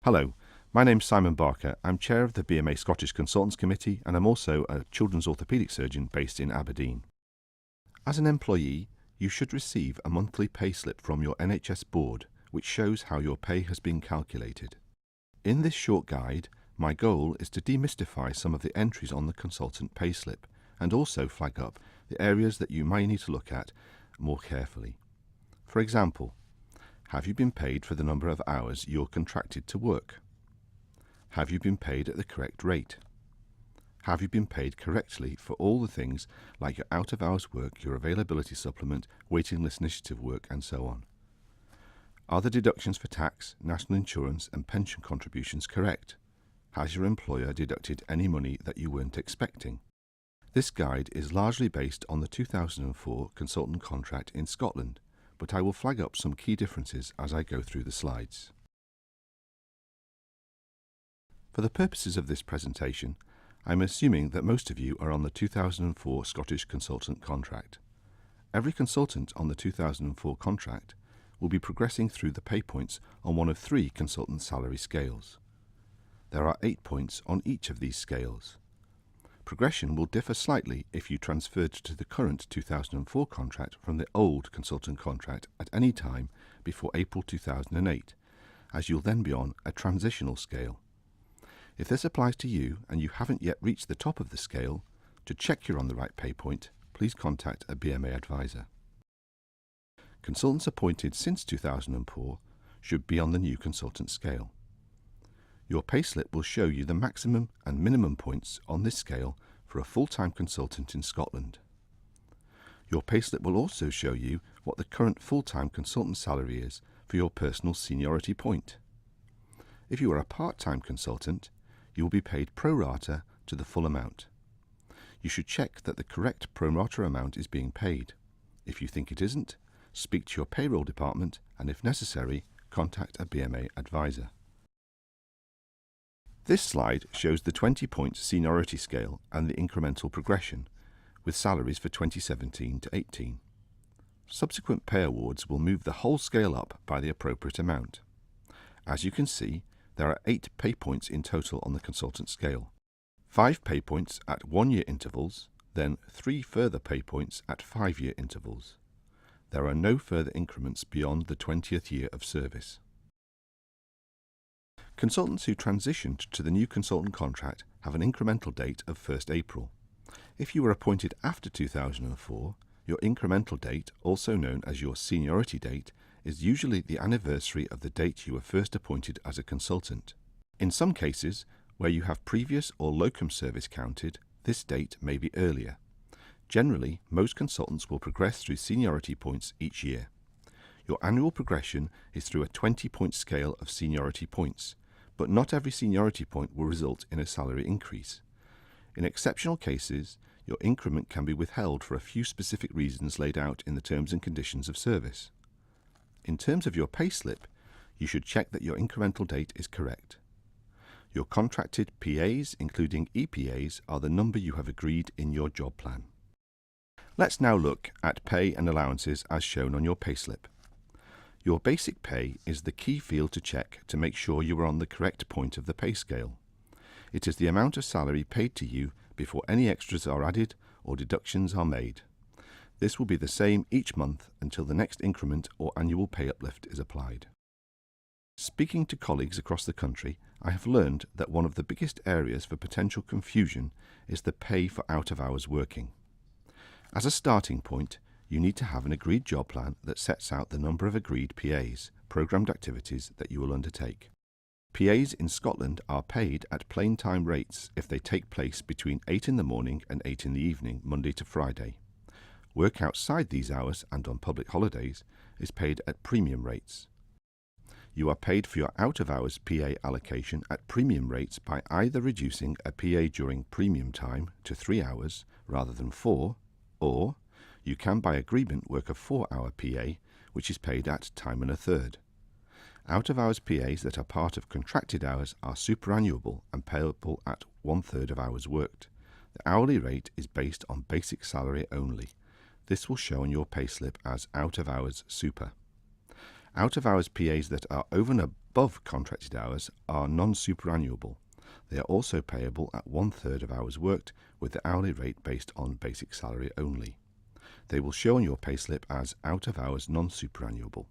Hello, my name's Simon Barker. I'm chair of the BMA Scottish Consultants Committee and I'm also a children's orthopaedic surgeon based in Aberdeen. As an employee, you should receive a monthly payslip from your NHS board which shows how your pay has been calculated. In this short guide, my goal is to demystify some of the entries on the consultant payslip and also flag up the areas that you may need to look at more carefully. For example, have you been paid for the number of hours you're contracted to work? Have you been paid at the correct rate? Have you been paid correctly for all the things like your out-of-hours work, your availability supplement, waiting list initiative work, and so on? Are the deductions for tax, national insurance and pension contributions correct? Has your employer deducted any money that you weren't expecting? This guide is largely based on the 2004 consultant contract in Scotland, but I will flag up some key differences as I go through the slides. For the purposes of this presentation, I'm assuming that most of you are on the 2004 Scottish consultant contract. Every consultant on the 2004 contract will be progressing through the pay points on one of 3 consultant salary scales. There are 8 points on each of these scales. Progression will differ slightly if you transferred to the current 2004 contract from the old consultant contract at any time before April 2008, as you'll then be on a transitional scale. If this applies to you and you haven't yet reached the top of the scale, to check you're on the right pay point, please contact a BMA advisor. Consultants appointed since 2004 should be on the new consultant scale. Your payslip will show you the maximum and minimum points on this scale for a full-time consultant in Scotland. Your payslip will also show you what the current full-time consultant salary is for your personal seniority point. If you are a part-time consultant, you will be paid pro rata to the full amount. You should check that the correct pro rata amount is being paid. If you think it isn't, speak to your payroll department and, if necessary, contact a BMA advisor. This slide shows the 20-point seniority scale and the incremental progression, with salaries for 2017 to 18. Subsequent pay awards will move the whole scale up by the appropriate amount. As you can see, there are 8 pay points in total on the consultant scale. 5 pay points at 1-year intervals, then 3 further pay points at 5-year intervals. There are no further increments beyond the 20th year of service. Consultants who transitioned to the new consultant contract have an incremental date of 1st April. If you were appointed after 2004, your incremental date, also known as your seniority date, is usually the anniversary of the date you were first appointed as a consultant. In some cases, where you have previous or locum service counted, this date may be earlier. Generally, most consultants will progress through seniority points each year. Your annual progression is through a 20-point scale of seniority points, but not every seniority point will result in a salary increase. In exceptional cases, your increment can be withheld for a few specific reasons laid out in the terms and conditions of service. In terms of your payslip, you should check that your incremental date is correct. Your contracted PAs, including EPAs, are the number you have agreed in your job plan. Let's now look at pay and allowances as shown on your payslip. Your basic pay is the key field to check to make sure you are on the correct point of the pay scale. It is the amount of salary paid to you before any extras are added or deductions are made. This will be the same each month until the next increment or annual pay uplift is applied. Speaking to colleagues across the country, I have learned that one of the biggest areas for potential confusion is the pay for out-of-hours working. As a starting point, you need to have an agreed job plan that sets out the number of agreed PAs, programmed activities, that you will undertake. PAs in Scotland are paid at plain time rates if they take place between 8 in the morning and 8 in the evening, Monday to Friday. Work outside these hours and on public holidays is paid at premium rates. You are paid for your out-of-hours PA allocation at premium rates by either reducing a PA during premium time to 3 hours rather than 4, or you can by agreement work a 4-hour PA, which is paid at time and a third. Out-of-hours PAs that are part of contracted hours are superannuable and payable at 1/3 of hours worked. The hourly rate is based on basic salary only. This will show on your payslip as out-of-hours super. Out-of-hours PAs that are over and above contracted hours are non-superannuable. They are also payable at 1/3 of hours worked, with the hourly rate based on basic salary only. They will show on your payslip as out-of-hours non-superannuable.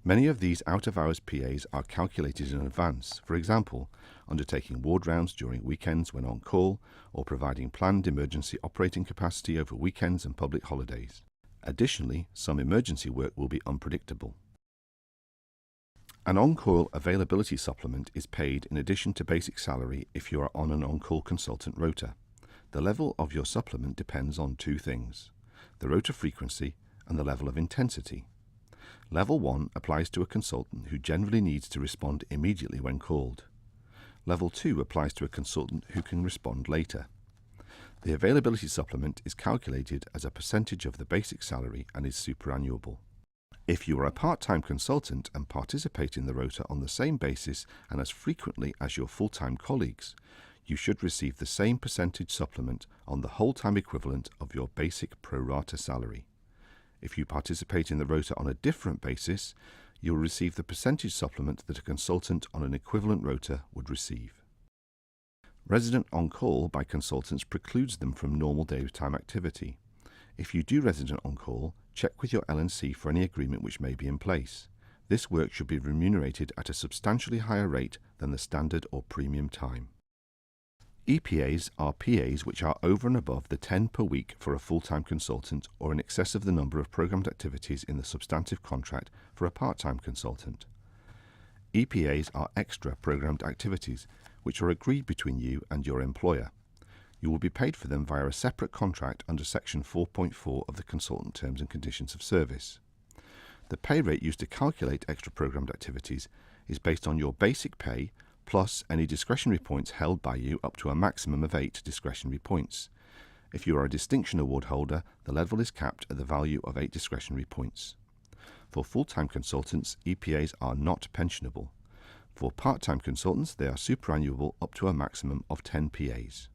Many of these out-of-hours PAs are calculated in advance, for example, undertaking ward rounds during weekends when on call, or providing planned emergency operating capacity over weekends and public holidays. Additionally, some emergency work will be unpredictable. An on-call availability supplement is paid in addition to basic salary if you are on an on-call consultant rota. The level of your supplement depends on two things: the rota frequency and the level of intensity. Level 1 applies to a consultant who generally needs to respond immediately when called. Level 2 applies to a consultant who can respond later. The availability supplement is calculated as a percentage of the basic salary and is superannuable. If you are a part-time consultant and participate in the rota on the same basis and as frequently as your full-time colleagues, you should receive the same percentage supplement on the whole-time equivalent of your basic pro rata salary. If you participate in the rota on a different basis, you will receive the percentage supplement that a consultant on an equivalent rota would receive. Resident on-call by consultants precludes them from normal daytime activity. If you do resident on-call, check with your L&C for any agreement which may be in place. This work should be remunerated at a substantially higher rate than the standard or premium time. EPAs are PAs which are over and above the 10 per week for a full-time consultant or in excess of the number of programmed activities in the substantive contract for a part-time consultant. EPAs are extra programmed activities which are agreed between you and your employer. You will be paid for them via a separate contract under Section 4.4 of the Consultant Terms and Conditions of Service. The pay rate used to calculate extra programmed activities is based on your basic pay plus any discretionary points held by you up to a maximum of 8 discretionary points. If you are a distinction award holder, the level is capped at the value of 8 discretionary points. For full-time consultants, EPAs are not pensionable. For part-time consultants, they are superannuable up to a maximum of 10 PAs.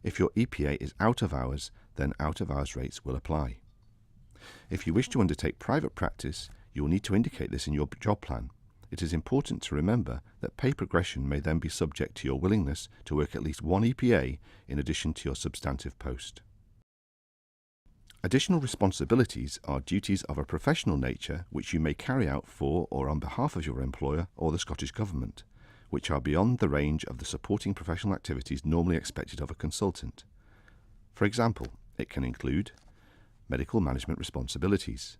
If your EPA is out of hours, then out-of-hours rates will apply. If you wish to undertake private practice, you will need to indicate this in your job plan. It is important to remember that pay progression may then be subject to your willingness to work at least one EPA in addition to your substantive post. Additional responsibilities are duties of a professional nature which you may carry out for or on behalf of your employer or the Scottish Government, which are beyond the range of the supporting professional activities normally expected of a consultant. For example, it can include medical management responsibilities,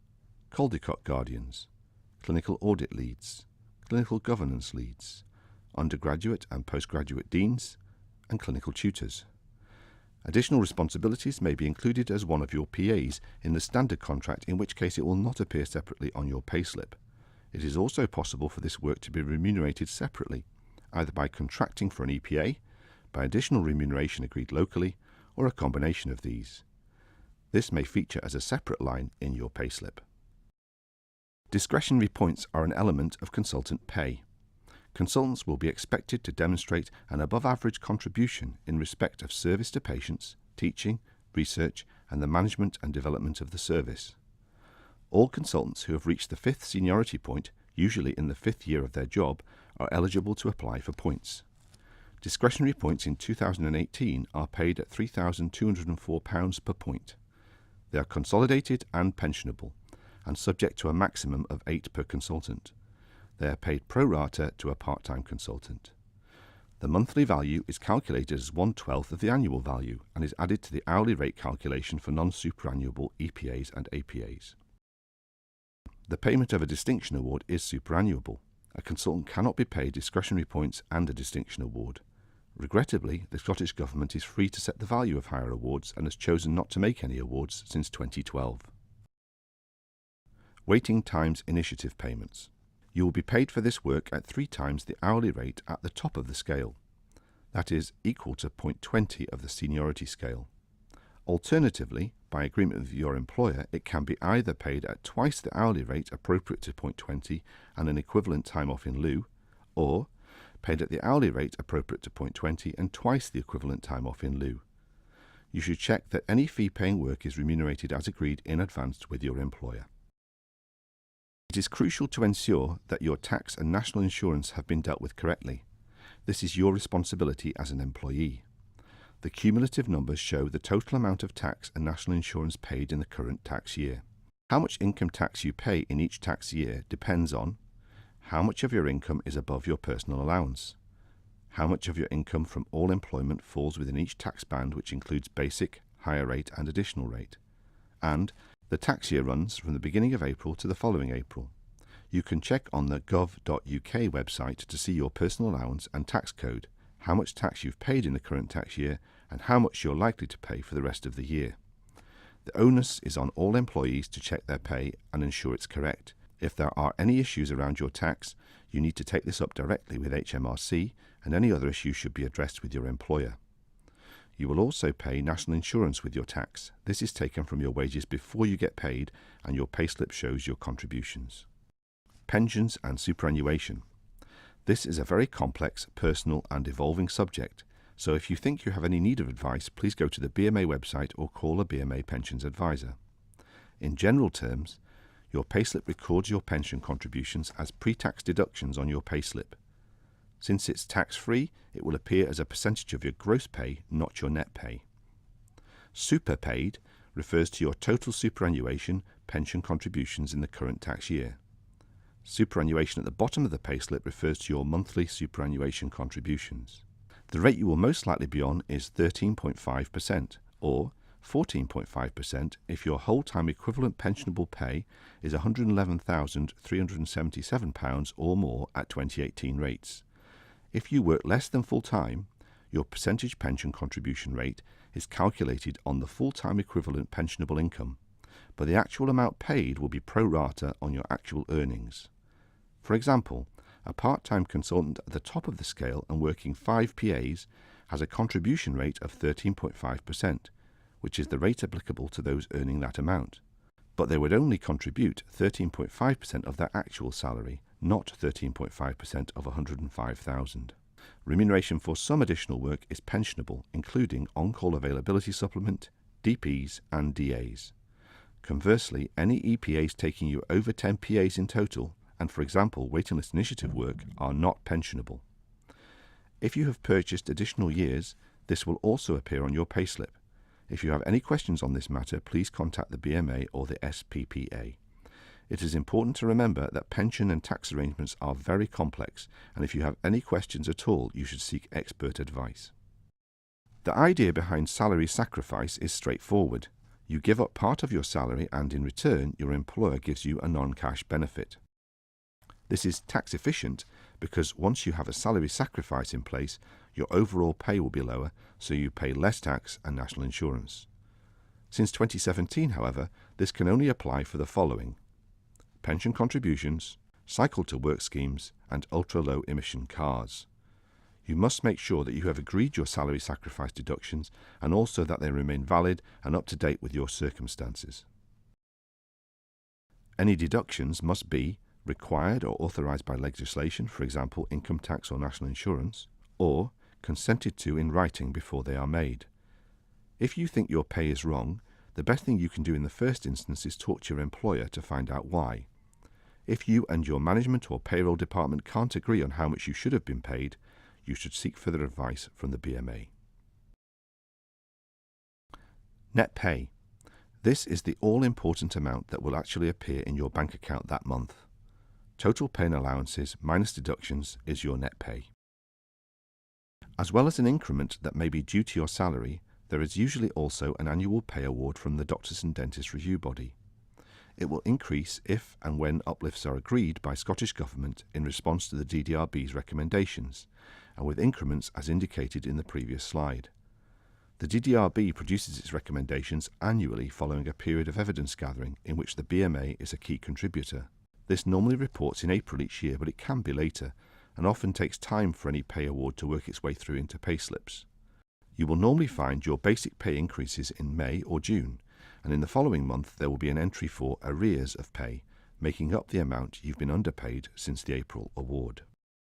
Caldecott guardians, clinical audit leads, clinical governance leads, undergraduate and postgraduate deans, and clinical tutors. Additional responsibilities may be included as one of your PAs in the standard contract, in which case it will not appear separately on your payslip. It is also possible for this work to be remunerated separately, either by contracting for an EPA, by additional remuneration agreed locally, or a combination of these. This may feature as a separate line in your payslip. Discretionary points are an element of consultant pay. Consultants will be expected to demonstrate an above-average contribution in respect of service to patients, teaching, research, and the management and development of the service. All consultants who have reached the 5th seniority point, usually in the 5th year of their job, are eligible to apply for points. Discretionary points in 2018 are paid at £3,204 per point. They are consolidated and pensionable, and subject to a maximum of 8 per consultant. They are paid pro rata to a part-time consultant. The monthly value is calculated as 1/12 of the annual value and is added to the hourly rate calculation for non-superannuable EPAs and APAs. The payment of a distinction award is superannuable. A consultant cannot be paid discretionary points and a distinction award. Regrettably, the Scottish Government is free to set the value of higher awards and has chosen not to make any awards since 2012. Waiting Times Initiative Payments. You will be paid for this work at 3 times the hourly rate at the top of the scale, that is, equal to 0.20 of the seniority scale. Alternatively, by agreement with your employer, it can be either paid at twice the hourly rate appropriate to 0.20 and an equivalent time off in lieu, or paid at the hourly rate appropriate to 0.20 and twice the equivalent time off in lieu. You should check that any fee-paying work is remunerated as agreed in advance with your employer. It is crucial to ensure that your tax and national insurance have been dealt with correctly. This is your responsibility as an employee. The cumulative numbers show the total amount of tax and national insurance paid in the current tax year. How much income tax you pay in each tax year depends on how much of your income is above your personal allowance, how much of your income from all employment falls within each tax band, which includes basic, higher rate and additional rate, and the tax year runs from the beginning of April to the following April. You can check on the gov.uk website to see your personal allowance and tax code, how much tax you've paid in the current tax year, and how much you're likely to pay for the rest of the year. The onus is on all employees to check their pay and ensure it's correct. If there are any issues around your tax, you need to take this up directly with HMRC, and any other issues should be addressed with your employer. You will also pay national insurance with your tax. This is taken from your wages before you get paid, and your payslip shows your contributions. Pensions and superannuation. This is a very complex, personal and evolving subject, so if you think you have any need of advice, please go to the BMA website or call a BMA pensions advisor. In general terms, your payslip records your pension contributions as pre-tax deductions on your payslip. Since it's tax-free, it will appear as a percentage of your gross pay, not your net pay. Superpaid refers to your total superannuation pension contributions in the current tax year. Superannuation at the bottom of the payslip refers to your monthly superannuation contributions. The rate you will most likely be on is 13.5%, or 14.5% if your whole-time equivalent pensionable pay is £111,377 or more at 2018 rates. If you work less than full-time, your percentage pension contribution rate is calculated on the full-time equivalent pensionable income, but the actual amount paid will be pro rata on your actual earnings. For example, a part-time consultant at the top of the scale and working 5 PAs has a contribution rate of 13.5%, which is the rate applicable to those earning that amount. But they would only contribute 13.5% of their actual salary, not 13.5% of £105,000. Remuneration for some additional work is pensionable, including on-call availability supplement, DPs and DAs. Conversely, any EPAs taking you over 10 PAs in total, and for example waiting list initiative work, are not pensionable. If you have purchased additional years, this will also appear on your payslip. If you have any questions on this matter, please contact the BMA or the SPPA. It is important to remember that pension and tax arrangements are very complex, and if you have any questions at all, you should seek expert advice. The idea behind salary sacrifice is straightforward. You give up part of your salary and in return your employer gives you a non-cash benefit. This is tax efficient because once you have a salary sacrifice in place, your overall pay will be lower, so you pay less tax and national insurance. Since 2017, however, this can only apply for the following: pension contributions, cycle to work schemes, and ultra-low emission cars. You must make sure that you have agreed your salary sacrifice deductions and also that they remain valid and up to date with your circumstances. Any deductions must be required or authorised by legislation, for example income tax or national insurance, or consented to in writing before they are made. If you think your pay is wrong, the best thing you can do in the first instance is talk to your employer to find out why. If you and your management or payroll department can't agree on how much you should have been paid, you should seek further advice from the BMA. Net pay. This is the all-important amount that will actually appear in your bank account that month. Total pay and allowances minus deductions is your net pay. As well as an increment that may be due to your salary, there is usually also an annual pay award from the Doctors and Dentists Review Body. It will increase if and when uplifts are agreed by Scottish Government in response to the DDRB's recommendations, and with increments as indicated in the previous slide. The DDRB produces its recommendations annually following a period of evidence gathering in which the BMA is a key contributor. This normally reports in April each year, but it can be later, and often takes time for any pay award to work its way through into payslips. You will normally find your basic pay increases in May or June, and in the following month there will be an entry for arrears of pay, making up the amount you've been underpaid since the April award.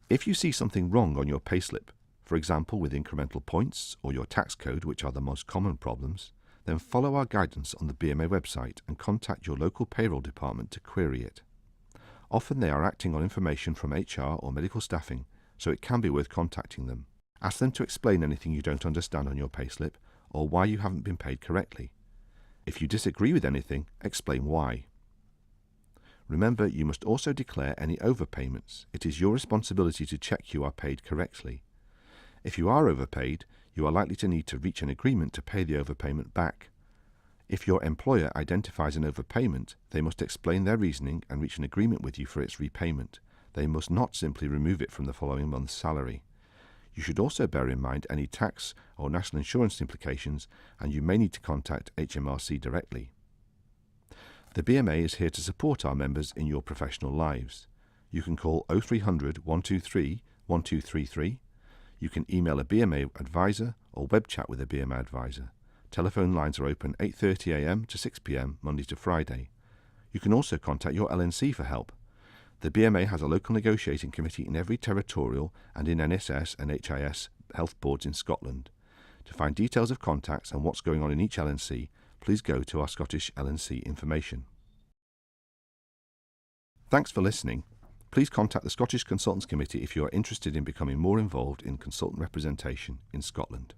If you see something wrong on your payslip, for example with incremental points or your tax code, which are the most common problems, then follow our guidance on the BMA website and contact your local payroll department to query it. Often they are acting on information from HR or medical staffing, so it can be worth contacting them. Ask them to explain anything you don't understand on your payslip or why you haven't been paid correctly. If you disagree with anything, explain why. Remember, you must also declare any overpayments. It is your responsibility to check you are paid correctly. If you are overpaid, you are likely to need to reach an agreement to pay the overpayment back. If your employer identifies an overpayment, they must explain their reasoning and reach an agreement with you for its repayment. They must not simply remove it from the following month's salary. You should also bear in mind any tax or national insurance implications, and you may need to contact HMRC directly. The BMA is here to support our members in your professional lives. You can call 0300 123 1233. You can email a BMA advisor or web chat with a BMA advisor. Telephone lines are open 8:30 a.m. to 6 p.m. Monday to Friday. You can also contact your LNC for help. The BMA has a local negotiating committee in every territorial and in NSS and HIS health boards in Scotland. To find details of contacts and what's going on in each LNC, please go to our Scottish LNC information. Thanks for listening. Please contact the Scottish Consultants Committee if you are interested in becoming more involved in consultant representation in Scotland.